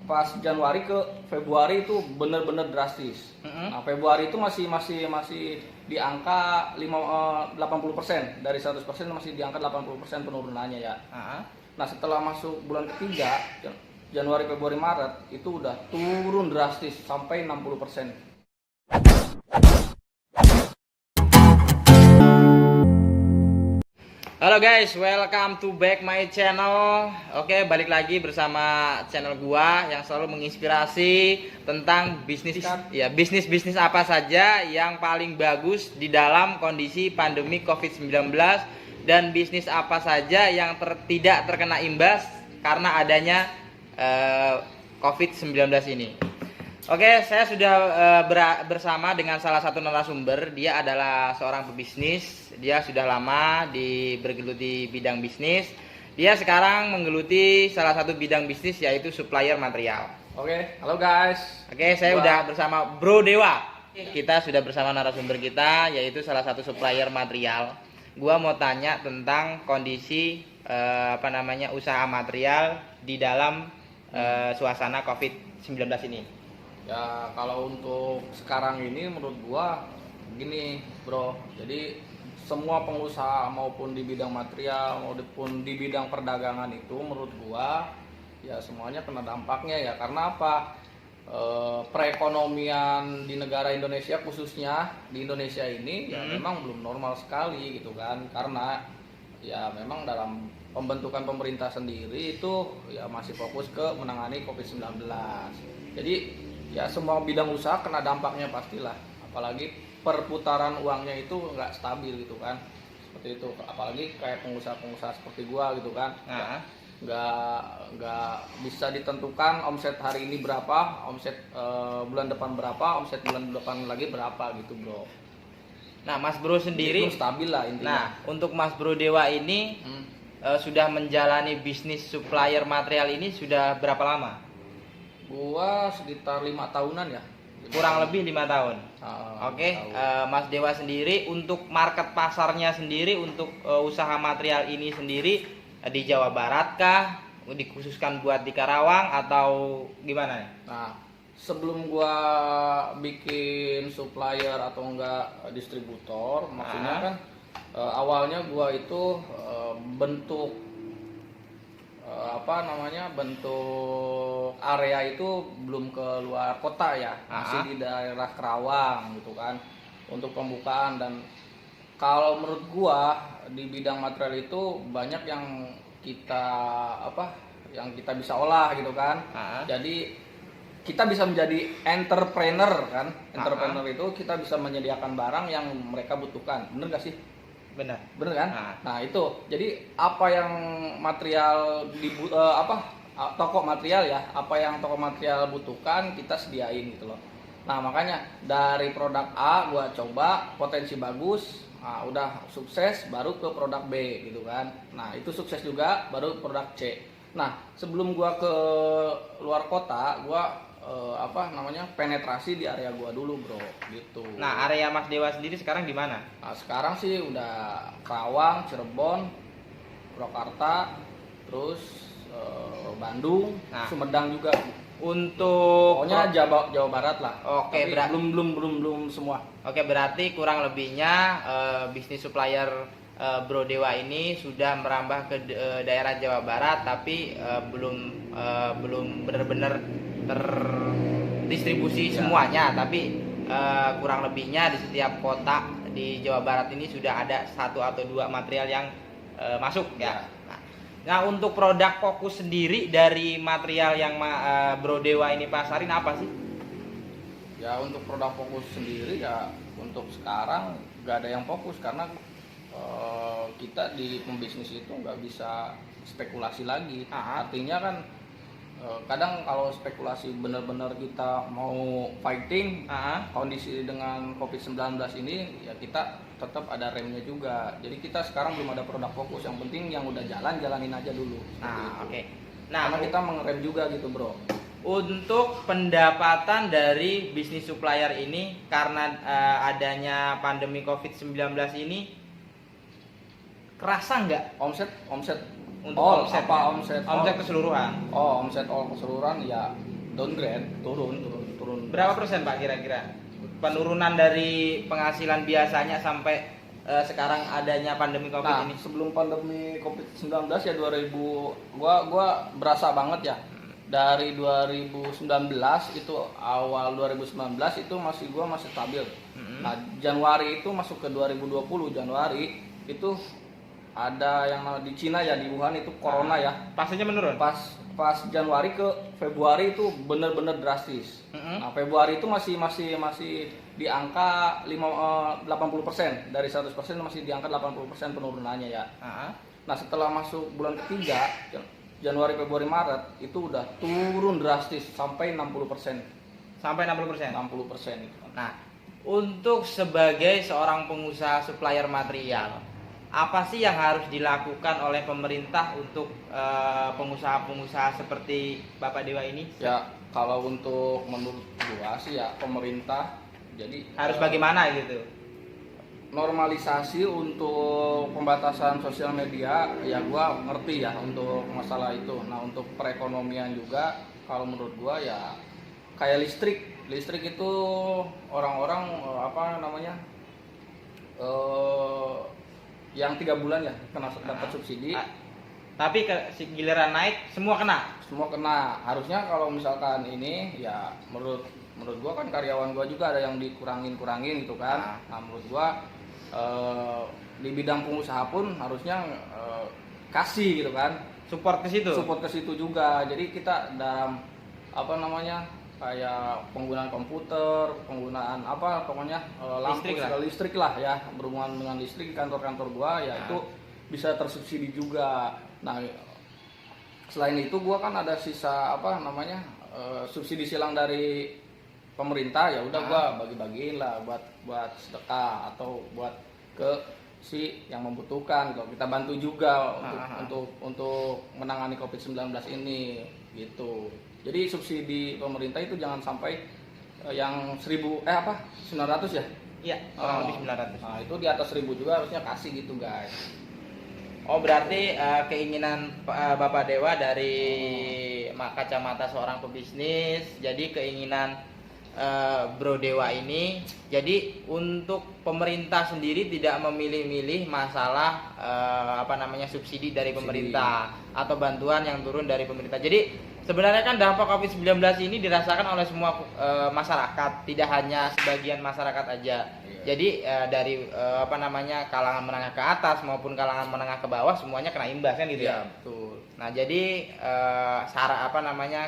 pas Januari ke Februari itu bener-bener drastis. Nah, Februari itu masih di angka 80%, dari 100% masih di angka 80% penurunannya ya. Nah, setelah masuk bulan ketiga, Januari, Februari, Maret itu udah turun drastis sampai 60%. Halo guys, welcome to back my channel. Oke, balik lagi bersama channel gua yang selalu menginspirasi tentang bisnis bisnis apa saja yang paling bagus di dalam kondisi pandemi COVID-19 dan bisnis apa saja yang tidak terkena imbas karena adanya COVID-19 ini. Oke, saya sudah bersama dengan salah satu narasumber. Dia adalah seorang pebisnis. Dia sudah lama bergelut di bidang bisnis. Dia sekarang menggeluti salah satu bidang bisnis yaitu supplier material. Oke, halo guys. Oke, saya udah bersama Bro Dewa. Kita sudah bersama narasumber kita yaitu salah satu supplier material. Gua mau tanya tentang kondisi usaha material di dalam suasana COVID-19 ini. Ya, kalau untuk sekarang ini menurut gua gini, Bro. Jadi semua pengusaha maupun di bidang material maupun di bidang perdagangan itu menurut gua ya semuanya kena dampaknya ya. Karena apa? Perekonomian di negara Indonesia, khususnya di Indonesia ini ya memang belum normal sekali gitu kan. Karena ya memang dalam pembentukan pemerintah sendiri itu ya masih fokus ke menangani COVID-19. Jadi ya semua bidang usaha kena dampaknya pastilah, apalagi perputaran uangnya itu nggak stabil gitu kan, seperti itu. Apalagi kayak pengusaha-pengusaha seperti gua gitu kan, nggak bisa ditentukan omset hari ini berapa, omset bulan depan berapa, omset bulan depan lagi berapa gitu, Bro. Nah, Mas Bro sendiri itu stabil lah intinya. Nah, untuk Mas Bro Dewa ini sudah menjalani bisnis supplier material ini sudah berapa lama? Gua sekitar 5 tahunan ya. Kurang lebih 5 tahun. Oke, Mas Dewa sendiri untuk market pasarnya sendiri untuk usaha material ini sendiri di Jawa Barat kah? Dikhususkan buat di Karawang atau gimana nih? Nah, sebelum gua bikin supplier atau enggak distributor, maksudnya kan awalnya gua itu bentuk bentuk area itu belum ke luar kota ya, masih di daerah Karawang gitu kan, untuk pembukaan. Dan kalau menurut gua di bidang material itu banyak yang kita bisa olah gitu kan. Jadi kita bisa menjadi entrepreneur kan. Entrepreneur itu kita bisa menyediakan barang yang mereka butuhkan, bener gak sih? Bener Kan? Nah itu, jadi apa yang material toko material ya, apa yang toko material butuhkan kita sediain gitu loh. Nah makanya dari produk A gua coba potensi bagus, nah, udah sukses baru ke produk B gitu kan. Nah itu sukses juga baru produk C. Nah sebelum gua ke luar kota, gua penetrasi di area gua dulu, Bro, gitu. Nah, area Mas Dewa sendiri sekarang di mana? Nah, sekarang sih udah Karawang, Cirebon, Purwakarta, terus Bandung, Sumedang juga. Untuk pokoknya Jawa Barat lah. Oke, belum semua. Oke, berarti kurang lebihnya bisnis supplier Bro Dewa ini sudah merambah ke daerah Jawa Barat, tapi belum benar-benar terdistribusi semuanya, tapi kurang lebihnya di setiap kota di Jawa Barat ini sudah ada 1 atau 2 material yang masuk ya. Nah, untuk produk fokus sendiri dari material yang Bro Dewa ini pasarin apa sih? Ya untuk produk fokus sendiri ya untuk sekarang nggak ada yang fokus, karena kita di pembisnis itu nggak bisa spekulasi lagi. Artinya kan kadang kalau spekulasi benar-benar kita mau fighting kondisi dengan COVID-19 ini, ya kita tetap ada remnya juga. Jadi kita sekarang belum ada produk fokus, yang penting yang udah jalanin aja dulu. Oke. Nah, karena kita mengerem juga gitu, Bro. Untuk pendapatan dari bisnis supplier ini karena adanya pandemi COVID-19 ini kerasa nggak? Omset untuk Oh, omset. apa Ya? omset? Omset Oh. keseluruhan. Omset all keseluruhan ya downgrade, turun. Berapa persen Pak kira-kira penurunan dari penghasilan biasanya sampai sekarang adanya pandemi Covid Nah, ini? sebelum pandemi Covid-19 ya 2000, gua berasa banget ya. Dari 2019 itu awal 2019 itu gua masih stabil. Nah, Januari itu masuk ke 2020 Januari itu ada yang di Cina ya, di Wuhan itu corona ya. Pastinya menurun. Pas Januari ke Februari itu bener-bener drastis. Nah, Februari itu masih di angka 80%, dari 100% masih di angka 80% penurunannya ya. Nah, setelah masuk bulan ketiga Januari, Februari, Maret itu udah turun drastis sampai 60%. Sampai 60%. 60% itu. Nah, untuk sebagai seorang pengusaha supplier material, apa sih yang harus dilakukan oleh pemerintah untuk pengusaha-pengusaha seperti Bapak Dewa ini? Ya, kalau untuk menurut gua sih ya pemerintah jadi Harus bagaimana gitu? normalisasi untuk pembatasan sosial media ya gua ngerti ya untuk masalah itu. Nah, untuk perekonomian juga kalau menurut gua ya kayak listrik itu orang-orang apa namanya yang 3 bulan ya kena dapat subsidi. Tapi giliran naik semua kena. Semua kena. Harusnya kalau misalkan ini ya menurut gua kan karyawan gua juga ada yang dikurangin gitu kan. Nah, menurut gua di bidang pengusaha pun harusnya kasih gitu kan. Support ke situ. Support ke situ juga. Jadi kita dalam apa namanya kayak penggunaan komputer, penggunaan apa pokoknya lampu listrik lah ya, berhubungan dengan listrik di kantor-kantor gua ya itu bisa tersubsidi juga. Nah, selain itu gua kan ada sisa apa namanya subsidi silang dari pemerintah, ya udah gua bagi-bagiin lah buat sedekah atau buat ke si yang membutuhkan gitu. Kita bantu juga untuk menangani Covid-19 ini gitu. Jadi subsidi pemerintah itu jangan sampai yang 900 ya? Iya, kurang lebih 900. Nah, itu di atas 1000 juga harusnya kasih gitu, guys. Oh, berarti keinginan Bapak Dewa dari kacamata seorang pebisnis, jadi keinginan Bro Dewa ini, jadi untuk pemerintah sendiri tidak memilih-milih masalah subsidi dari pemerintah atau bantuan yang turun dari pemerintah. Jadi sebenarnya kan dampak Covid-19 ini dirasakan oleh semua masyarakat, tidak hanya sebagian masyarakat aja. Jadi dari kalangan menengah ke atas maupun kalangan menengah ke bawah semuanya kena imbas kan gitu ya. Betul. Nah, jadi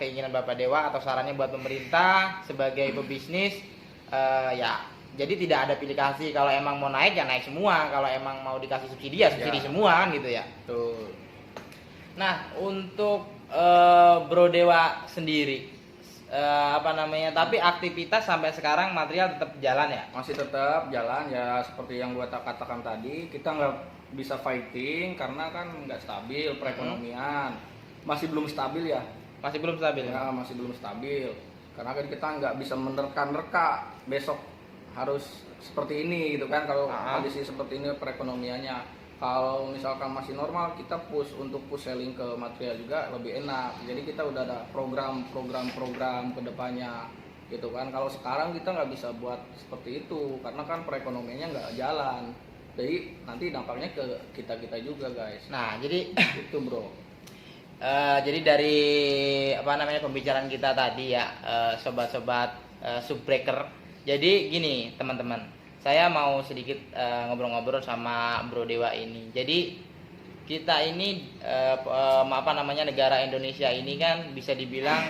keinginan Bapak Dewa atau sarannya buat pemerintah sebagai pebisnis jadi tidak ada pilih kasih. Kalau emang mau naik ya naik semua, kalau emang mau dikasih subsidi ya subsidi semua kan gitu ya. Betul. Nah, untuk Bro Dewa sendiri tapi aktivitas sampai sekarang material tetap jalan ya? Masih tetap jalan ya, seperti yang gua katakan tadi, kita nggak bisa fighting karena kan nggak stabil perekonomian. Masih belum stabil ya? Masih belum stabil ya? Masih belum stabil karena kan kita nggak bisa menerka-nerka besok harus seperti ini gitu kan. Kalau kondisi seperti ini perekonomiannya, kalau misalkan masih normal, kita push selling ke material juga lebih enak. Jadi kita udah ada program ke depannya gitu kan. Kalau sekarang kita nggak bisa buat seperti itu karena kan perekonomiannya nggak jalan. Jadi nanti dampaknya ke kita juga, guys. Nah, jadi itu bro. Jadi dari pembicaraan kita tadi ya, sobat-sobat subbreaker. Jadi gini teman-teman, saya mau sedikit ngobrol-ngobrol sama Bro Dewa ini. Jadi kita ini negara Indonesia ini kan bisa dibilang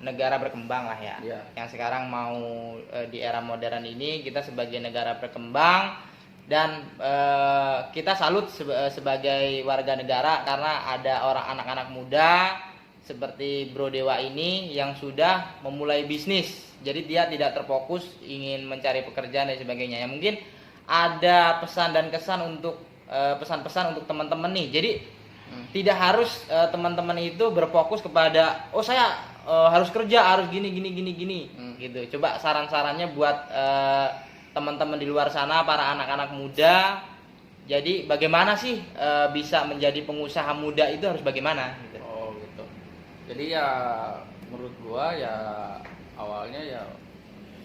negara berkembang lah ya. Yang sekarang mau di era modern ini kita sebagai negara berkembang dan kita salut sebagai warga negara karena ada anak-anak muda seperti Bro Dewa ini yang sudah memulai bisnis. Jadi dia tidak terfokus ingin mencari pekerjaan dan sebagainya. Ya mungkin ada pesan dan kesan untuk pesan-pesan untuk teman-teman nih. Jadi tidak harus teman-teman itu berfokus kepada saya harus kerja, harus gini gitu. Coba saran-sarannya buat teman-teman di luar sana, para anak-anak muda Jadi bagaimana sih bisa menjadi pengusaha muda itu harus bagaimana? Gitu. Oh gitu. Jadi ya menurut gua ya awalnya ya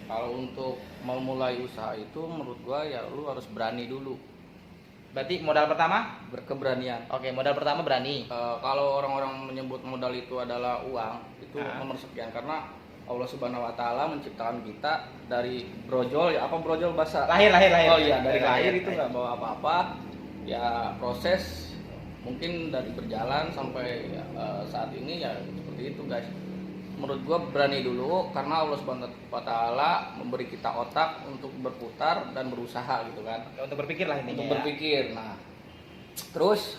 kalau untuk memulai usaha itu menurut gua ya lu harus berani dulu. Berarti modal pertama? Berkeberanian. Oke, modal pertama berani. Kalau orang-orang menyebut modal itu adalah uang, itu nomor sekian karena Allah Subhanahu wa taala menciptakan kita dari brojol ya, apa brojol bahasa Lahir. Oh iya, dari lahir itu nggak bawa apa-apa. Ya proses mungkin dari berjalan sampai saat ini ya seperti itu guys. Menurut gua berani dulu karena Allah Subhanahu wa taala memberi kita otak untuk berputar dan berusaha gitu kan. Untuk berpikir lah intinya. Untuk ya. berpikir. Nah, terus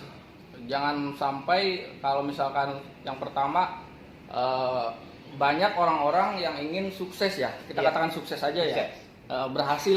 jangan sampai kalau misalkan yang pertama banyak orang-orang yang ingin sukses ya, kita Iya. katakan sukses aja ya, berhasil.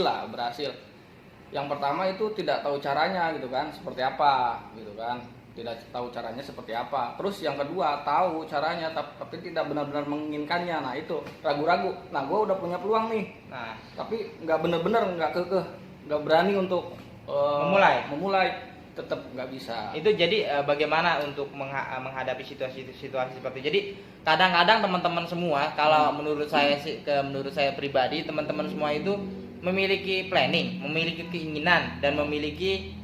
Yang pertama itu tidak tahu caranya gitu kan, seperti apa gitu kan, tidak tahu caranya seperti apa. Terus yang kedua tahu caranya tapi tidak benar-benar menginginkannya. Nah itu ragu-ragu. Nah gue udah punya peluang nih, Nah, tapi nggak benar-benar nggak kekeh, nggak berani untuk memulai tetap nggak bisa. itu jadi bagaimana untuk menghadapi situasi seperti itu. Jadi kadang-kadang teman-teman semua kalau menurut saya pribadi, teman-teman semua itu memiliki planning, memiliki keinginan dan memiliki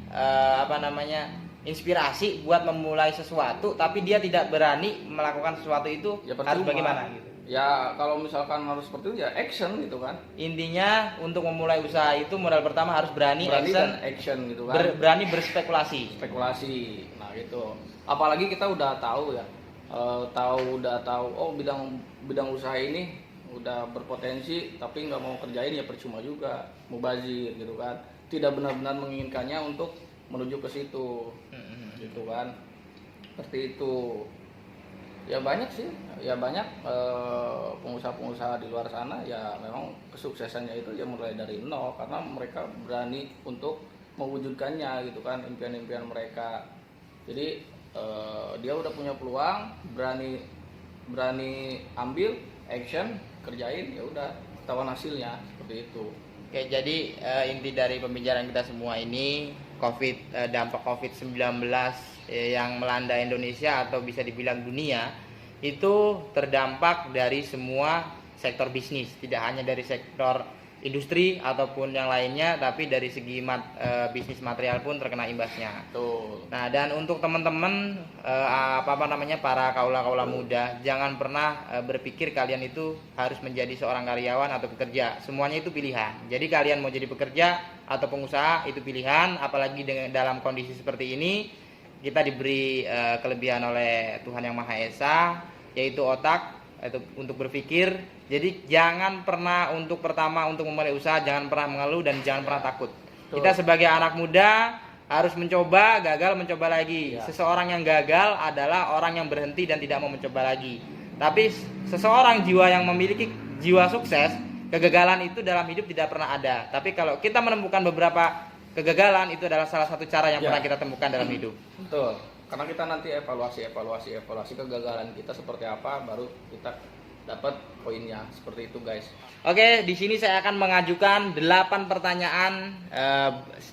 inspirasi buat memulai sesuatu, tapi dia tidak berani melakukan sesuatu itu. Ya, harus percuma. bagaimana gitu. Ya kalau misalkan harus seperti itu ya action gitu kan. Intinya untuk memulai usaha itu modal pertama harus berani dan action gitu kan. berani berspekulasi. Spekulasi. Nah gitu. Apalagi kita udah tahu ya, udah tahu oh bidang usaha ini udah berpotensi, tapi nggak mau kerjain ya percuma juga, mubazir gitu kan. Tidak benar-benar menginginkannya untuk menuju ke situ, gitu kan. Seperti itu. Ya banyak sih, ya banyak pengusaha-pengusaha di luar sana ya memang kesuksesannya itu ya mulai dari nol karena mereka berani untuk mewujudkannya gitu kan, impian-impian mereka. Jadi dia udah punya peluang, berani ambil action, kerjain, ya udah ketahuan hasilnya seperti itu. Oke, jadi inti dari pembicaraan kita semua ini dampak COVID-19 yang melanda Indonesia atau bisa dibilang dunia itu terdampak dari semua sektor bisnis, tidak hanya dari sektor industri ataupun yang lainnya, tapi dari segi bisnis material pun terkena imbasnya. Betul. Nah, dan untuk teman-teman para kaula-kaula muda, jangan pernah berpikir kalian itu harus menjadi seorang karyawan atau pekerja. Semuanya itu pilihan. Jadi kalian mau jadi pekerja atau pengusaha itu pilihan, apalagi dalam kondisi seperti ini kita diberi kelebihan oleh Tuhan Yang Maha Esa, yaitu otak untuk berpikir. Jadi jangan pernah untuk memulai usaha jangan pernah mengeluh dan jangan pernah takut. Betul. Kita sebagai anak muda harus mencoba, gagal mencoba lagi. Ya. Seseorang yang gagal adalah orang yang berhenti dan tidak mau mencoba lagi. Tapi seseorang yang memiliki jiwa sukses, kegagalan itu dalam hidup tidak pernah ada. Tapi kalau kita menemukan beberapa kegagalan, itu adalah salah satu cara yang pernah kita temukan dalam hidup. Betul. Karena kita nanti evaluasi kegagalan kita seperti apa, baru kita dapat poinnya. Seperti itu, guys. Oke, di sini saya akan mengajukan 8 pertanyaan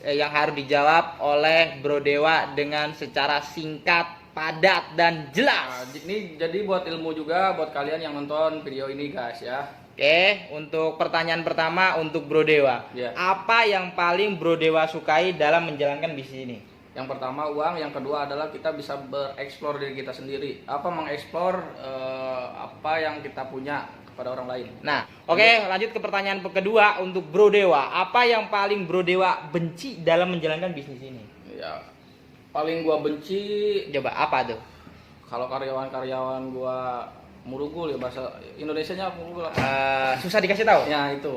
yang harus dijawab oleh Bro Dewa dengan secara singkat, padat, dan jelas. Nah, ini jadi buat ilmu juga buat kalian yang nonton video ini, guys ya. Oke, untuk pertanyaan pertama untuk Bro Dewa. Ya. Apa yang paling Bro Dewa sukai dalam menjalankan bisnis ini? Yang pertama uang, yang kedua adalah kita bisa bereksplor diri kita sendiri. Mengeksplor apa yang kita punya kepada orang lain. Nah, oke, lanjut ke pertanyaan kedua untuk Bro Dewa. Apa yang paling Bro Dewa benci dalam menjalankan bisnis ini? Ya, paling gua benci Coba apa tuh? kalau karyawan gua murugul, ya bahasa Indonesianya murugul. Susah dikasih tahu. Ya itu.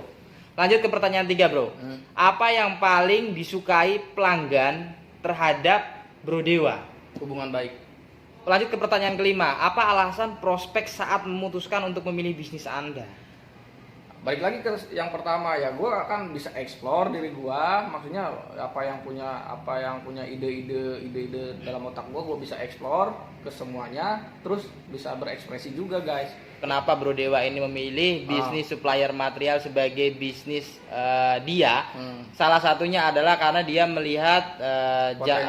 Lanjut ke pertanyaan 3, Bro. Apa yang paling disukai pelanggan terhadap Bro Dewa? Hubungan baik. Lanjut ke pertanyaan kelima. Apa alasan prospek saat memutuskan untuk memilih bisnis Anda? balik lagi ke yang pertama ya, gue akan bisa explore diri gue, maksudnya apa yang punya ide-ide dalam otak gue bisa explore ke semuanya, terus bisa berekspresi juga guys. Kenapa Bro Dewa ini memilih bisnis supplier material sebagai bisnis dia? Salah satunya adalah karena dia melihat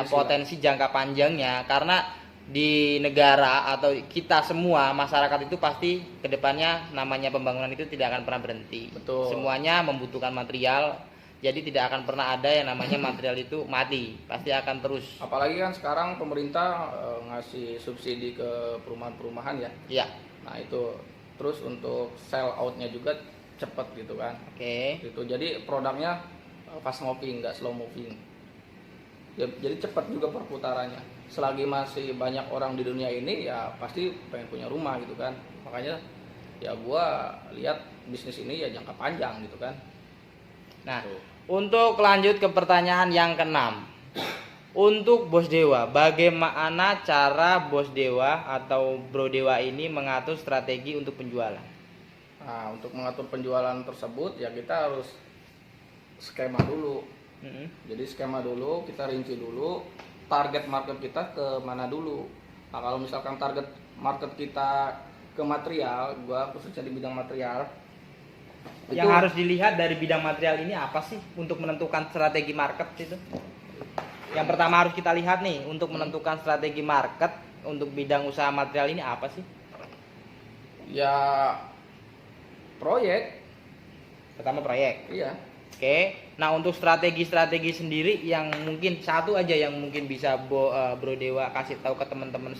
potensi jangka panjangnya, karena di negara atau kita semua masyarakat itu pasti kedepannya namanya pembangunan itu tidak akan pernah berhenti. Betul. Semuanya membutuhkan material, jadi tidak akan pernah ada yang namanya material itu mati, pasti akan terus. Apalagi kan sekarang pemerintah ngasih subsidi ke perumahan-perumahan ya. Iya. Nah itu terus untuk sell outnya juga cepet gitu kan. Oke. Gitu. Jadi produknya fast moving, nggak slow moving. Ya, jadi cepat juga perputarannya. Selagi masih banyak orang di dunia ini ya pasti pengen punya rumah gitu kan. Makanya ya gua lihat bisnis ini ya jangka panjang gitu kan. Nah, untuk lanjut ke pertanyaan yang keenam. Untuk Bos Dewa, bagaimana cara Bos Dewa atau Bro Dewa ini mengatur strategi untuk penjualan? Nah, untuk mengatur penjualan tersebut ya kita harus skema dulu. Jadi skema dulu, kita rinci dulu target market kita ke mana dulu. Nah, kalau misalkan target market kita ke material, gua khususnya di bidang material. Yang harus dilihat dari bidang material ini apa sih untuk menentukan strategi market itu? Yang pertama harus kita lihat nih untuk menentukan strategi market untuk bidang usaha material ini apa sih? Ya proyek. Pertama proyek. Iya. Oke. Nah, untuk strategi-strategi sendiri yang mungkin satu aja yang mungkin bisa Bro Dewa kasih tahu ke teman-teman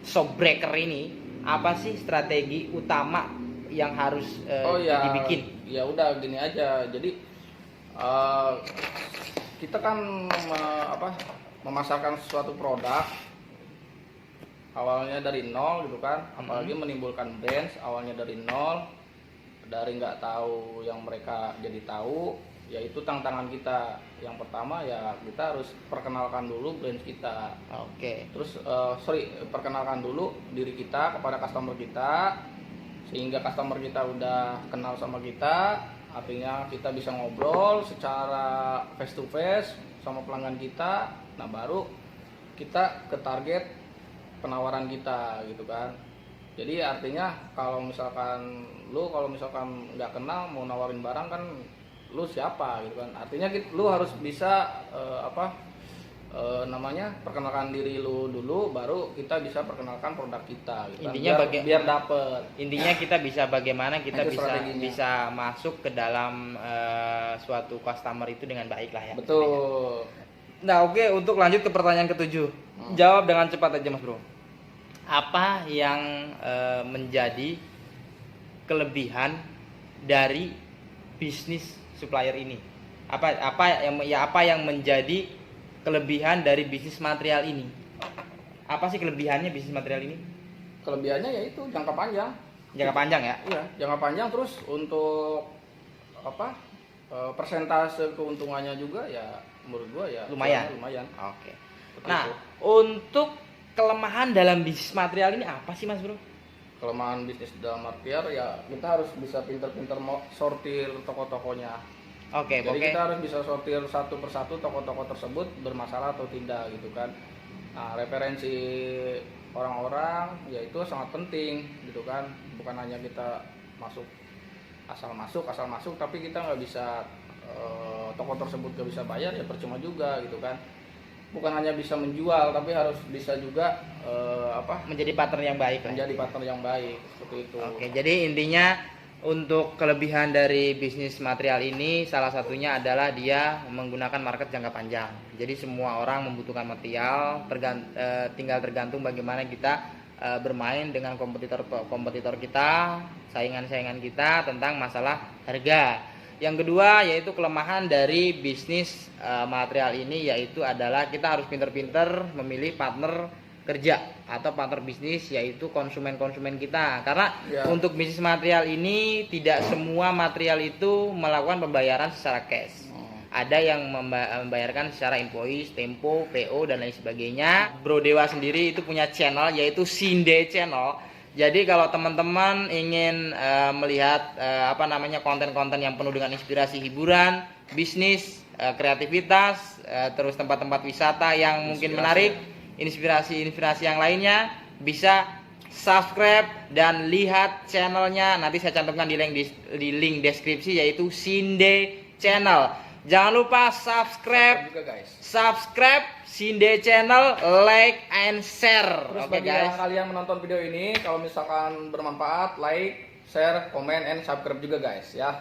shopbreaker ini, apa sih strategi utama yang harus dibikin? Ya udah gini aja. Jadi kita kan memasarkan suatu produk awalnya dari nol gitu kan, apalagi menimbulkan brand awalnya dari nol, dari nggak tahu yang mereka jadi tahu. Yaitu tantangan kita yang pertama ya kita harus perkenalkan dulu brand kita. Oke. Terus perkenalkan dulu diri kita kepada customer kita, sehingga customer kita udah kenal sama kita, artinya kita bisa ngobrol secara face to face sama pelanggan kita. Nah baru kita ke target penawaran kita gitu kan. Jadi artinya kalau misalkan nggak kenal mau nawarin barang kan lu siapa gitu kan, artinya lu harus bisa perkenalkan diri lu dulu, baru kita bisa perkenalkan produk kita gitu. Intinya kan? biar dapet. Intinya kita bisa bagaimana kita Itu bisa masuk ke dalam suatu customer itu dengan baik lah ya. Betul. Nah, oke, untuk lanjut ke pertanyaan ketujuh. Jawab dengan cepat aja Mas Bro. Apa yang menjadi kelebihan dari bisnis supplier ini? Apa yang menjadi kelebihan dari bisnis material ini? Apa sih kelebihannya bisnis material ini? Kelebihannya yaitu jangka panjang. Jangka panjang ya? Iya, jangka panjang. Terus untuk persentase keuntungannya juga ya menurut gua ya lumayan. Oke. Nah, itu. Untuk kelemahan dalam bisnis material ini apa sih Mas Bro? Kelemahan bisnis dalam material ya kita harus bisa pinter-pinter sortir toko-tokonya. Oke. Jadi kita harus bisa sortir satu persatu toko-toko tersebut bermasalah atau tidak gitu kan. Nah, referensi orang-orang ya itu sangat penting gitu kan. Bukan hanya kita asal masuk tapi kita nggak bisa toko tersebut nggak bisa bayar ya percuma juga gitu kan. Bukan hanya bisa menjual tapi harus bisa juga menjadi partner yang baik. Partner yang baik seperti itu. Oke, jadi intinya untuk kelebihan dari bisnis material ini salah satunya adalah dia menggunakan market jangka panjang. Jadi semua orang membutuhkan material, tinggal tergantung bagaimana kita bermain dengan kompetitor kita, saingan kita tentang masalah harga. Yang kedua yaitu kelemahan dari bisnis material ini yaitu adalah kita harus pinter-pinter memilih partner kerja atau partner bisnis yaitu konsumen-konsumen kita. Karena untuk bisnis material ini tidak semua material itu melakukan pembayaran secara cash. Ada yang membayarkan secara invoice, tempo, PO dan lain sebagainya. Bro Dewa sendiri itu punya channel yaitu Sinde Channel. Jadi kalau teman-teman ingin melihat konten-konten yang penuh dengan inspirasi hiburan, bisnis, kreativitas, terus tempat-tempat wisata yang mungkin menarik, inspirasi yang lainnya, bisa subscribe dan lihat channelnya. Nanti saya cantumkan di link deskripsi, yaitu Sinde Channel. Jangan lupa subscribe juga guys. Subscribe Sinde Channel, like and share. Terus Oke bagi guys. yang kalian menonton video ini, kalau misalkan bermanfaat, like, share, comment, and subscribe juga guys ya.